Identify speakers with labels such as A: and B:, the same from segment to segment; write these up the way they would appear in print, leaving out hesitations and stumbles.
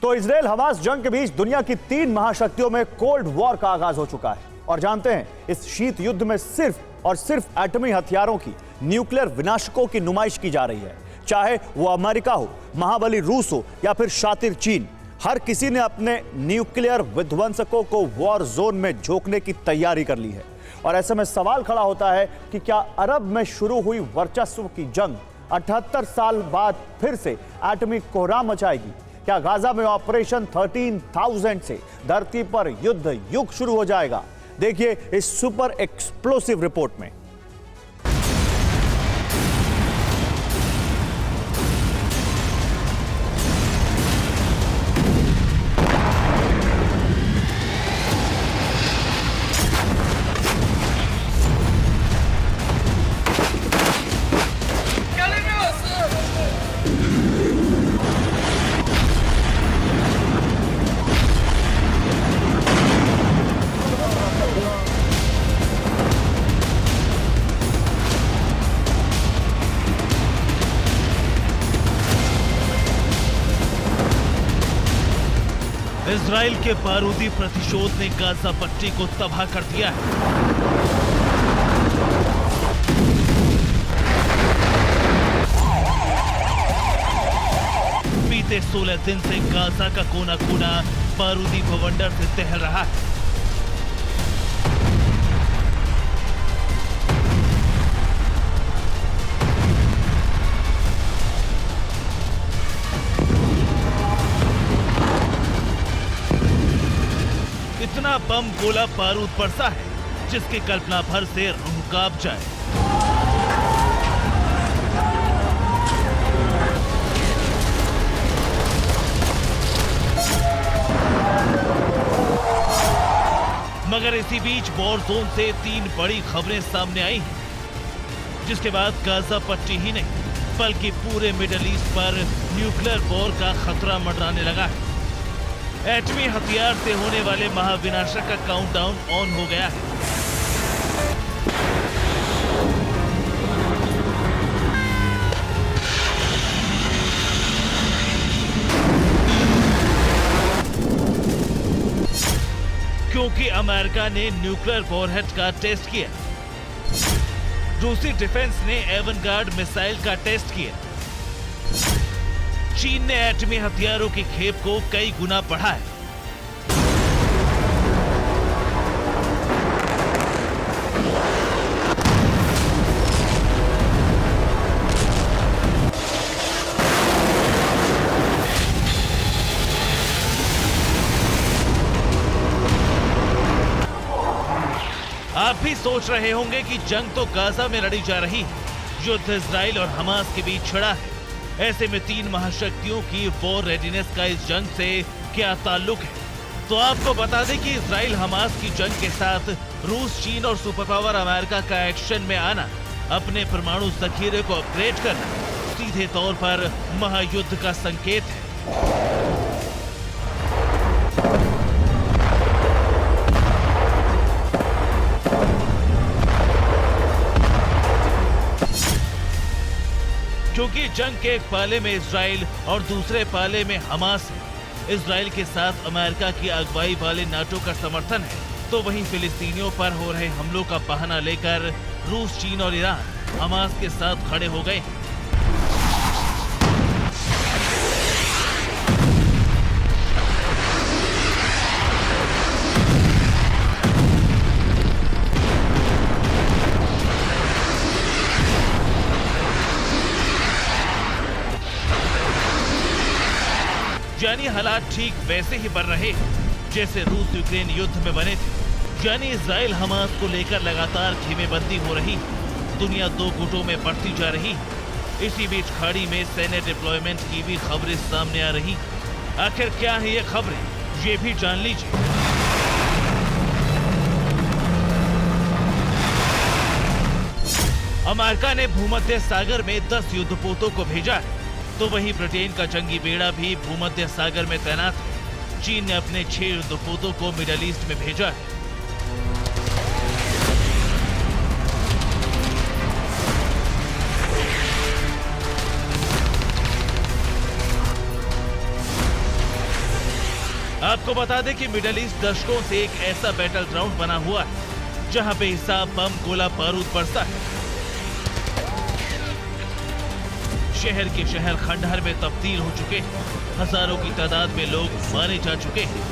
A: तो Israel Hamas जंग के बीच दुनिया की 3 महाशक्तियों में कोल्ड वॉर का आगाज हो चुका है। और जानते हैं, इस शीत युद्ध में सिर्फ और सिर्फ एटमी हथियारों की, न्यूक्लियर विनाशकों की नुमाइश की जा रही है। चाहे वो अमेरिका हो, महाबली रूस हो या फिर शातिर चीन, हर किसी ने अपने न्यूक्लियर विध्वंसकों को वॉर जोन में झोंकने की तैयारी कर ली है। और ऐसे में सवाल खड़ा होता है कि क्या अरब में शुरू हुई वर्चस्व की जंग 78 साल बाद फिर से एटमी कोहराम मचाएगी? क्या गाजा में ऑपरेशन 13,000 से धरती पर युद्ध युग शुरू हो जाएगा? देखिए इस सुपर एक्सप्लोसिव रिपोर्ट में।
B: इजराइल के बारूदी प्रतिशोध ने गाजा पट्टी को तबाह कर दिया है। बीते 16 दिन से गाजा का कोना कोना बारूदी भवंडर से दहल रहा है। इतना बम गोला बारूद बरसा है जिसकी कल्पना भर से रूह कांप जाए। मगर इसी बीच वॉर जोन से 3 बड़ी खबरें सामने आई हैं, जिसके बाद गाजा पट्टी ही नहीं बल्कि पूरे मिडिल ईस्ट पर न्यूक्लियर वॉर का खतरा मंडराने लगा है। एटमी हथियार से होने वाले महाविनाशक का काउंटडाउन ऑन हो गया है। क्योंकि अमेरिका ने न्यूक्लियर वॉरहेड का टेस्ट किया, रूसी डिफेंस ने एवनगार्ड मिसाइल का टेस्ट किया, चीन ने एटमी हथियारों की खेप को कई गुना बढ़ा है। आप भी सोच रहे होंगे कि जंग तो गाजा में लड़ी जा रही है, युद्ध इजराइल और हमास के बीच छिड़ा है। ऐसे में 3 महाशक्तियों की वॉर रेडीनेस का इस जंग से क्या ताल्लुक है? तो आपको बता दें कि इजराइल हमास की जंग के साथ रूस, चीन और सुपर पावर अमेरिका का एक्शन में आना, अपने परमाणु जखीरे को अपग्रेड करना, सीधे तौर पर महायुद्ध का संकेत है। क्योंकि जंग के एक पाले में इजराइल और दूसरे पाले में हमास है। इजराइल के साथ अमेरिका की अगुवाई वाले नाटो का समर्थन है, तो वहीं फिलिस्तीनियों पर हो रहे हमलों का बहाना लेकर रूस, चीन और ईरान हमास के साथ खड़े हो गए हैं। यानी हालात ठीक वैसे ही बन रहे हैं जैसे रूस यूक्रेन युद्ध में बने थे। यानी इजराइल हमास को लेकर लगातार खेमेबंदी हो रही, दुनिया 2 गुटों में बढ़ती जा रही। इसी बीच खाड़ी में सैन्य डिप्लॉयमेंट की भी खबरें सामने आ रही। आखिर क्या है ये खबरें, ये भी जान लीजिए। अमेरिका ने भूमध्य सागर में 10 युद्धपोतों को भेजा है, तो वहीं ब्रिटेन का जंगी बेड़ा भी भूमध्य सागर में तैनात है। चीन ने अपने 6 युद्धपोतों को मिडिल ईस्ट में भेजा है। आपको बता दें कि मिडिल ईस्ट दशकों से एक ऐसा बैटल ग्राउंड बना हुआ है जहां बेहिसाब बम गोला बारूद बरसा है। शहर के शहर खंडहर में तब्दील हो चुके हैं, हजारों की तादाद में लोग मारे जा चुके हैं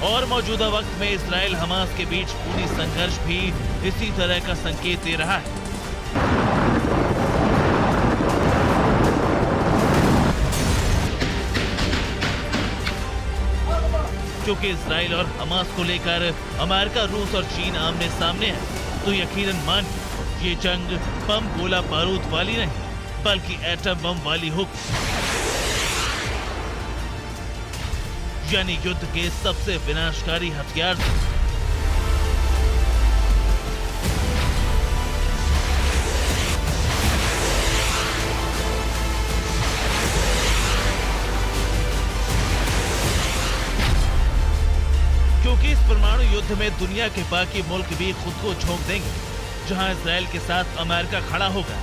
B: और मौजूदा वक्त में इजराइल हमास के बीच पूरी संघर्ष भी इसी तरह का संकेत दे रहा है। क्योंकि इजराइल और हमास को लेकर अमेरिका, रूस और चीन आमने सामने है, तो यकीनन मान ये जंग बम गोला बारूद वाली नहीं बल्कि एटम बम वाली होगी। यानी युद्ध के सबसे विनाशकारी हथियार से। क्योंकि इस परमाणु युद्ध में दुनिया के बाकी मुल्क भी खुद को झोंक देंगे। जहां इजराइल के साथ अमेरिका खड़ा होगा,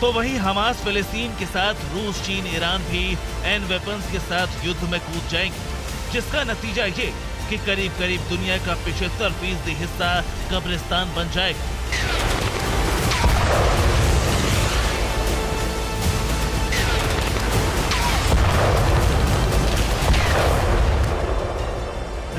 B: तो वहीं हमास फिलिस्तीन के साथ रूस, चीन, ईरान भी एन वेपन्स के साथ युद्ध में कूद जाएंगे, जिसका नतीजा ये कि करीब करीब दुनिया का 75% हिस्सा कब्रिस्तान बन जाएगा।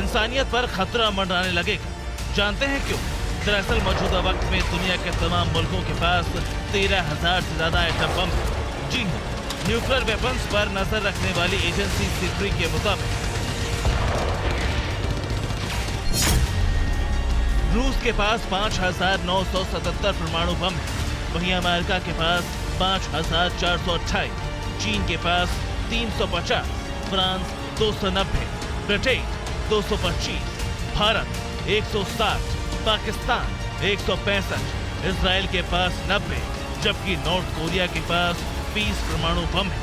B: इंसानियत पर खतरा मंडराने लगेगा। जानते हैं क्यों? दरअसल मौजूदा वक्त में दुनिया के तमाम मुल्कों के पास 13,000 से ज्यादा एटम बम है। जी हाँ, न्यूक्लियर वेपन्स पर नजर रखने वाली एजेंसी सिप्री के मुताबिक रूस के पास 5,977 परमाणु बम है, वहीं अमेरिका के पास 5,428, चीन के पास 350, France 290, Britain 225, Bharat 160, Pakistan 165, Israel के पास 90, जबकि नॉर्थ कोरिया के पास 20 परमाणु बम है।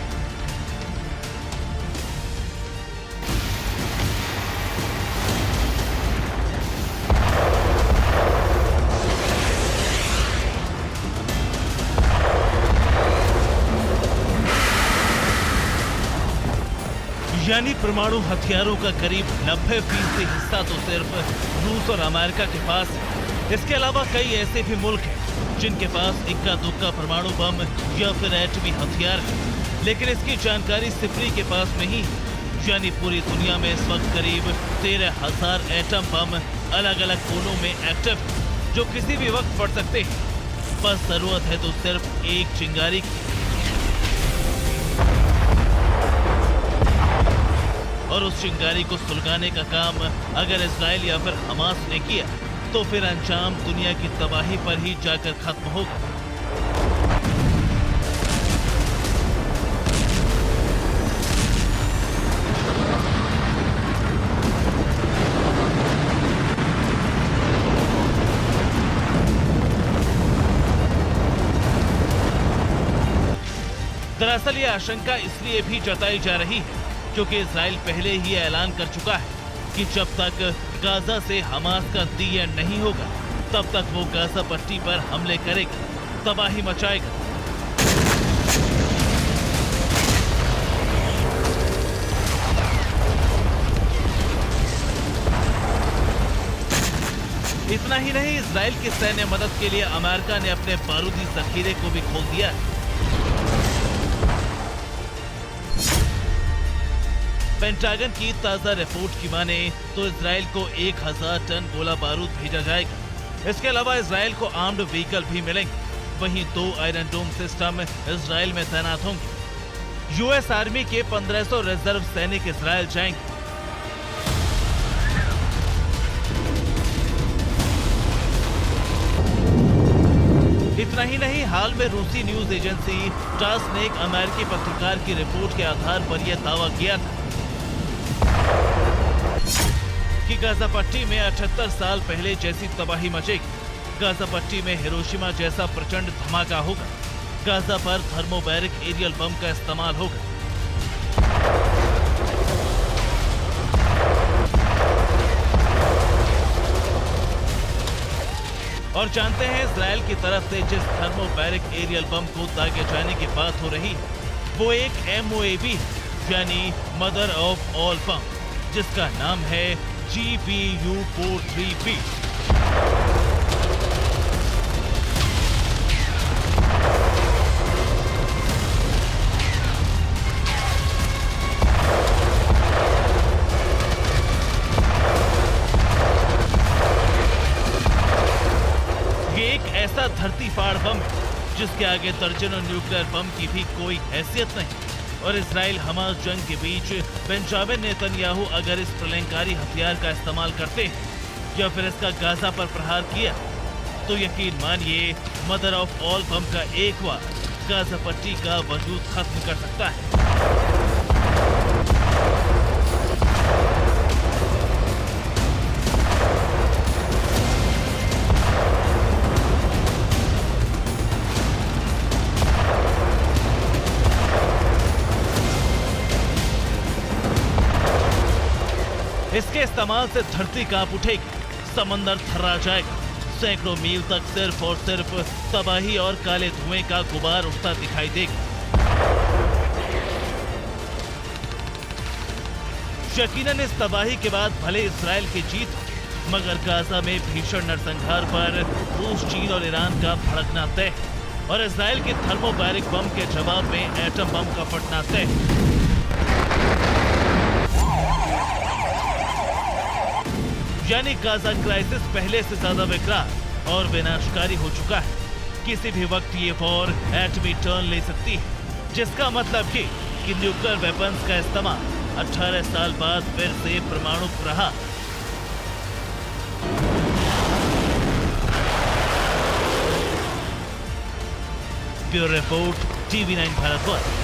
B: यानी परमाणु हथियारों का करीब 90% हिस्सा तो सिर्फ रूस और अमेरिका के पास है। इसके अलावा कई ऐसे भी मुल्क हैं जिनके पास इक्का दुक्का परमाणु बम या फिर एटमी हथियार है, लेकिन इसकी जानकारी सिप्री के पास नहीं है। यानी पूरी दुनिया में इस वक्त करीब 13,000 एटम बम अलग अलग कोनों में एक्टिव है, जो किसी भी वक्त पड़ सकते हैं। बस जरूरत है तो सिर्फ एक चिंगारी की, और उस चिंगारी को सुलगाने का काम अगर इजराइल या फिर हमास ने किया, तो फिर अंजाम दुनिया की तबाही पर ही जाकर खत्म होगा। दरअसल ये आशंका इसलिए भी जताई जा रही है क्योंकि इजराइल पहले ही ऐलान कर चुका है कि जब तक गाजा से हमास का दी एंड नहीं होगा, तब तक वो गाजा पट्टी पर हमले करेगा, तबाही मचाएगा। इतना ही नहीं, इजराइल की सैन्य मदद के लिए अमेरिका ने अपने बारूदी जखीरे को भी खोल दिया है। पेंटागन की ताजा रिपोर्ट की माने तो इजराइल को 1,000 टन गोला बारूद भेजा जाएगा। इसके अलावा इजराइल को आर्म्ड व्हीकल भी मिलेंगे। वहीं 2 आयरन डोम सिस्टम इजराइल में तैनात होंगे। यूएस आर्मी के 1500 रिजर्व सैनिक इजराइल जाएंगे। इतना ही नहीं, हाल में रूसी न्यूज एजेंसी टास ने एक अमेरिकी पत्रकार की रिपोर्ट के आधार पर यह दावा किया था कि गाजा पट्टी में 78 साल पहले जैसी तबाही मचेगी। गाजा पट्टी में हिरोशिमा जैसा प्रचंड धमाका होगा। गाजा पर थर्मोबैरिक एरियल बम का इस्तेमाल होगा। और जानते हैं इजराइल की तरफ से जिस थर्मोबैरिक एरियल बम को दागे जाने की बात हो रही है, वो एक MOAB यानी मदर ऑफ ऑल बम जिसका नाम है GBU-43B। ये एक ऐसा धरती फाड़ बम है जिसके आगे दर्जनों न्यूक्लियर बम की भी कोई हैसियत नहीं। और इजराइल हमास जंग के बीच बेंजामिन नेतन्याहू अगर इस प्रलयंकारी हथियार का इस्तेमाल करते हैं या फिर इसका गाजा पर प्रहार किया तो यकीन मानिए मदर ऑफ ऑल बम का एक वार गाजा पट्टी का वजूद खत्म कर सकता है। इसके इस्तेमाल से धरती कांप उठेगी, समंदर थर्रा जाएगा, सैकड़ों मील तक सिर्फ और सिर्फ तबाही और काले धुएं का गुबार उठता दिखाई देगा। यकीनन इस तबाही के बाद भले इजराइल की जीत हो, मगर गाजा में भीषण नरसंहार पर रूस, चीन और ईरान का भड़कना तय है और इजराइल के थर्मोबैरिक बम के जवाब में एटम बम का फटना तय है। यानी गाजा क्राइसिस पहले से ज्यादा विकराल और विनाशकारी हो चुका है। किसी भी वक्त ये वॉर एटमी टर्न ले सकती है, जिसका मतलब ये कि न्यूक्लियर वेपन्स का इस्तेमाल 18 साल बाद फिर से परमाणु प्रहार। Bureau report, TV9 Bharatvarsh.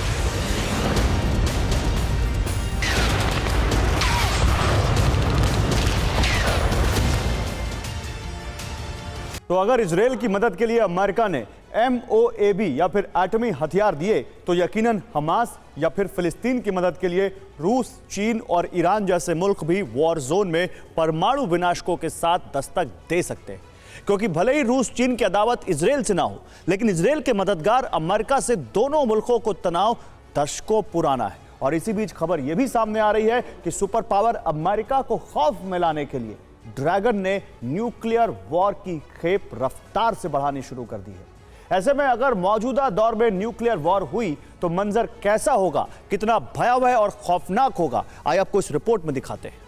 A: तो अगर इजराइल की मदद के लिए अमेरिका ने MOAB या फिर एटमी हथियार दिए तो यकीनन हमास या फिर फिलिस्तीन की मदद के लिए रूस, चीन और ईरान जैसे मुल्क भी वॉर जोन में परमाणु विनाशकों के साथ दस्तक दे सकते हैं। क्योंकि भले ही रूस, चीन की अदावत इजराइल से ना हो, लेकिन इजराइल के मददगार अमेरिका से दोनों मुल्कों को तनाव दशकों पुराना है। और इसी बीच खबर यह भी सामने आ रही है कि सुपर पावर अमेरिका को खौफ में लाने के लिए ड्रैगन ने न्यूक्लियर वॉर की खेप रफ्तार से बढ़ानी शुरू कर दी है। ऐसे में अगर मौजूदा दौर में न्यूक्लियर वॉर हुई तो मंजर कैसा होगा, कितना भयावह और खौफनाक होगा, आइए आपको इस रिपोर्ट में दिखाते हैं।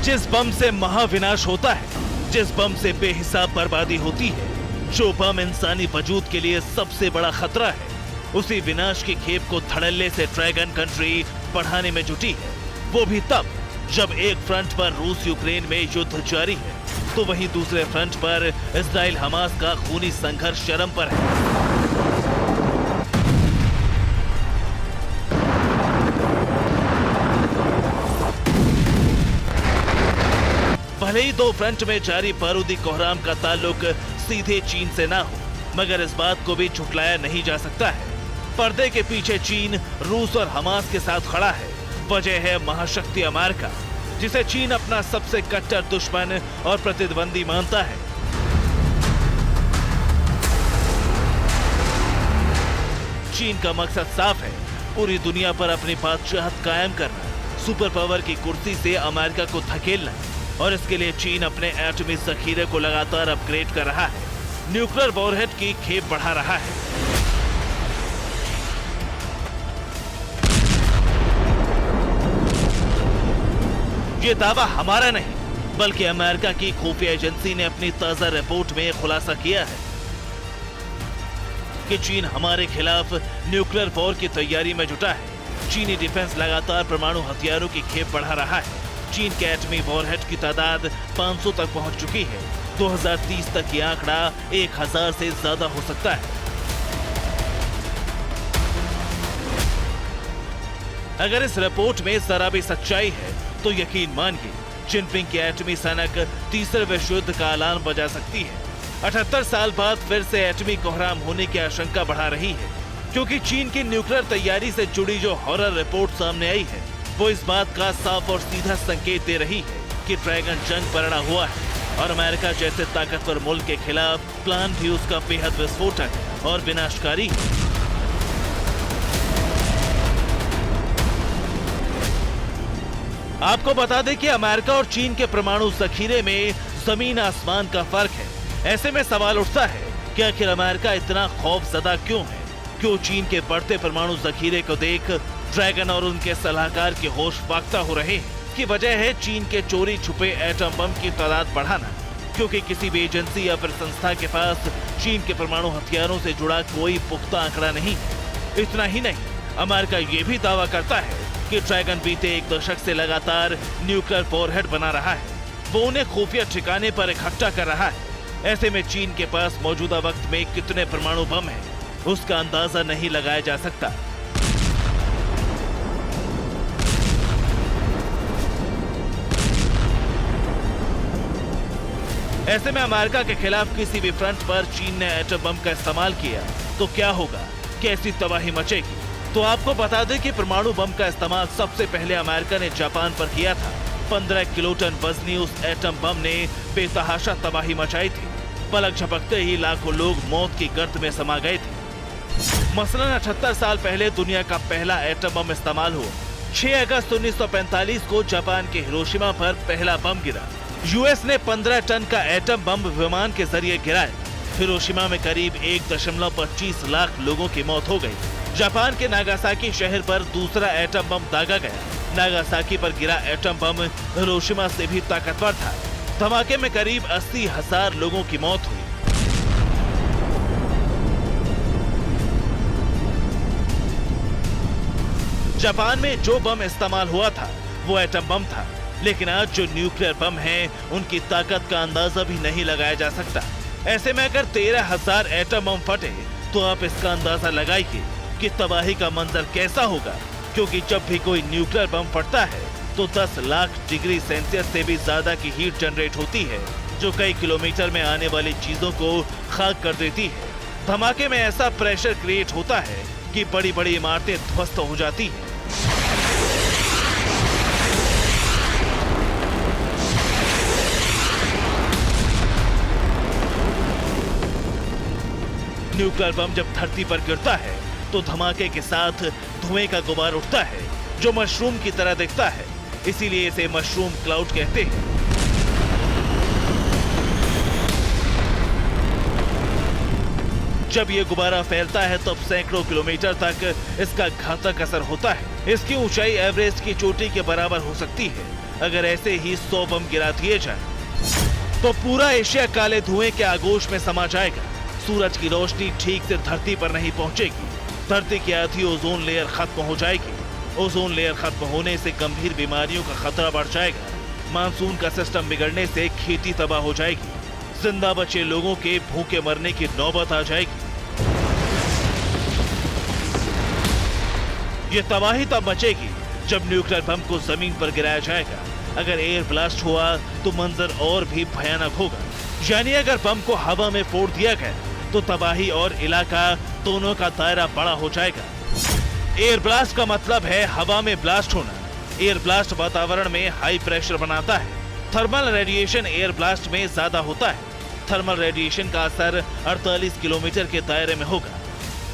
B: जिस बम से महाविनाश होता है, जिस बम से बेहिसाब बर्बादी होती है, जो बम इंसानी वजूद के लिए सबसे बड़ा खतरा है, उसी विनाश की खेप को धड़ल्ले से ड्रैगन कंट्री बढ़ाने में जुटी है। वो भी तब जब एक फ्रंट पर रूस यूक्रेन में युद्ध जारी है तो वहीं दूसरे फ्रंट पर इजराइल हमास का खूनी संघर्ष चरम पर है। भले ही दो फ्रंट में जारी बारूदी कोहराम का ताल्लुक सीधे चीन से ना हो, मगर इस बात को भी झुटलाया नहीं जा सकता है। पर्दे के पीछे चीन रूस और हमास के साथ खड़ा है। वजह है महाशक्ति अमेरिका, जिसे चीन अपना सबसे कट्टर दुश्मन और प्रतिद्वंदी मानता है। चीन का मकसद साफ है, पूरी दुनिया पर अपनी बादशाहत कायम करना, सुपर पावर की कुर्सी से अमेरिका को धकेलना। और इसके लिए चीन अपने एटमी जखीरे को लगातार अपग्रेड कर रहा है, न्यूक्लियर वॉरहेड की खेप बढ़ा रहा है। ये दावा हमारा नहीं, बल्कि अमेरिका की खुफिया एजेंसी ने अपनी ताजा रिपोर्ट में खुलासा किया है कि चीन हमारे खिलाफ न्यूक्लियर वॉर की तैयारी में जुटा है। चीनी डिफेंस लगातार परमाणु हथियारों की खेप बढ़ा रहा है। चीन के एटमी वॉरहेड की तादाद 500 तक पहुंच चुकी है। 2030 तक ये आंकड़ा 1000 से ज्यादा हो सकता है। अगर इस रिपोर्ट में जरा भी सच्चाई है तो यकीन मानिए जिनपिंग की एटमी सनक तीसरे विश्व युद्ध का ऐलान बजा सकती है। 78 साल बाद फिर से एटमी कोहराम होने की आशंका बढ़ा रही है, क्योंकि चीन की न्यूक्लियर तैयारी से जुड़ी जो हॉरर रिपोर्ट सामने आई है वो इस बात का साफ और सीधा संकेत दे रही है कि ड्रैगन जंग पर अड़ा हुआ है और अमेरिका जैसे ताकतवर मुल्क के खिलाफ प्लान भी उसका बेहद विस्फोटक और विनाशकारी है। आपको बता दें कि अमेरिका और चीन के परमाणु जखीरे में जमीन आसमान का फर्क है। ऐसे में सवाल उठता है कि आखिर अमेरिका इतना खौफजदा क्यों है? क्यों चीन के बढ़ते परमाणु जखीरे को देख ड्रैगन और उनके सलाहकार के होश फाख्ता हो रहे हैं? की वजह है चीन के चोरी छुपे एटम बम की तादाद बढ़ाना, क्योंकि किसी भी एजेंसी या फिर संस्था के पास चीन के परमाणु हथियारों से जुड़ा कोई पुख्ता आंकड़ा नहीं है। इतना ही नहीं, अमेरिका ये भी दावा करता है कि ड्रैगन बीते एक दशक से लगातार न्यूक्लियर वॉरहेड बना रहा है। वो उन्हें खुफिया ठिकाने पर इकट्ठा कर रहा है। ऐसे में चीन के पास मौजूदा वक्त में कितने परमाणु बम हैं, उसका अंदाजा नहीं लगाया जा सकता। ऐसे में अमेरिका के खिलाफ किसी भी फ्रंट पर चीन ने एटम बम का इस्तेमाल किया तो क्या होगा, कैसी तबाही मचेगी? तो आपको बता दें कि परमाणु बम का इस्तेमाल सबसे पहले अमेरिका ने जापान पर किया था। 15 किलोटन वजनी उस एटम बम ने बेतहाशा तबाही मचाई थी। पलक झपकते ही लाखों लोग मौत की गर्त में समा गए थे। मसलन 78 साल पहले दुनिया का पहला एटम बम इस्तेमाल हुआ। 6 अगस्त 1945 को जापान के हिरोशिमा पर पहला बम गिरा। यूएस ने 15 टन का एटम बम विमान के जरिए गिराया। हिरोशिमा में करीब 1.25 लाख लोगों की मौत हो गई। जापान के नागासाकी शहर पर दूसरा एटम बम दागा गया। नागासाकी पर गिरा एटम बम हिरोशिमा से भी ताकतवर था। धमाके में करीब 80,000 लोगों की मौत हुई। जापान में जो बम इस्तेमाल हुआ था वो एटम बम था, लेकिन आज जो न्यूक्लियर बम हैं, उनकी ताकत का अंदाजा भी नहीं लगाया जा सकता। ऐसे में अगर 13,000 एटम बम फटे तो आप इसका अंदाजा लगाइए कि तबाही का मंजर कैसा होगा, क्योंकि जब भी कोई न्यूक्लियर बम फटता है तो 10 लाख डिग्री सेल्सियस से भी ज्यादा की हीट जनरेट होती है, जो कई किलोमीटर में आने वाली चीजों को खाक कर देती है। धमाके में ऐसा प्रेशर क्रिएट होता है कि बड़ी बड़ी इमारतें ध्वस्त हो जाती हैं। न्यूक्लियर बम जब धरती पर गिरता है तो धमाके के साथ धुएं का गुबार उठता है, जो मशरूम की तरह दिखता है। इसीलिए इसे मशरूम क्लाउड कहते हैं। जब ये गुब्बारा फैलता है तब सैकड़ों किलोमीटर तक इसका घातक असर होता है। इसकी ऊंचाई एवरेस्ट की चोटी के बराबर हो सकती है। अगर ऐसे ही 100 बम गिरा दिए जाए तो पूरा एशिया काले धुएं के आगोश में समा जाएगा। सूरज की रोशनी ठीक से धरती पर नहीं पहुंचेगी। धरती की आधी ओजोन लेयर खत्म हो जाएगी। ओजोन लेयर खत्म होने से गंभीर बीमारियों का खतरा बढ़ जाएगा। मानसून का सिस्टम बिगड़ने से खेती तबाह हो जाएगी। जिंदा बचे लोगों के भूखे मरने की नौबत आ जाएगी। ये तबाही तब मचेगी जब न्यूक्लियर बम को जमीन पर गिराया जाएगा। अगर एयर ब्लास्ट हुआ तो मंजर और भी भयानक होगा। यानी अगर बम को हवा में फोड़ दिया गया तो तबाही और इलाका दोनों का दायरा बड़ा हो जाएगा। एयर ब्लास्ट का मतलब है हवा में ब्लास्ट होना। एयर ब्लास्ट वातावरण में हाई प्रेशर बनाता है। थर्मल रेडिएशन एयर ब्लास्ट में ज्यादा होता है। थर्मल रेडिएशन का असर 48 किलोमीटर के दायरे में होगा।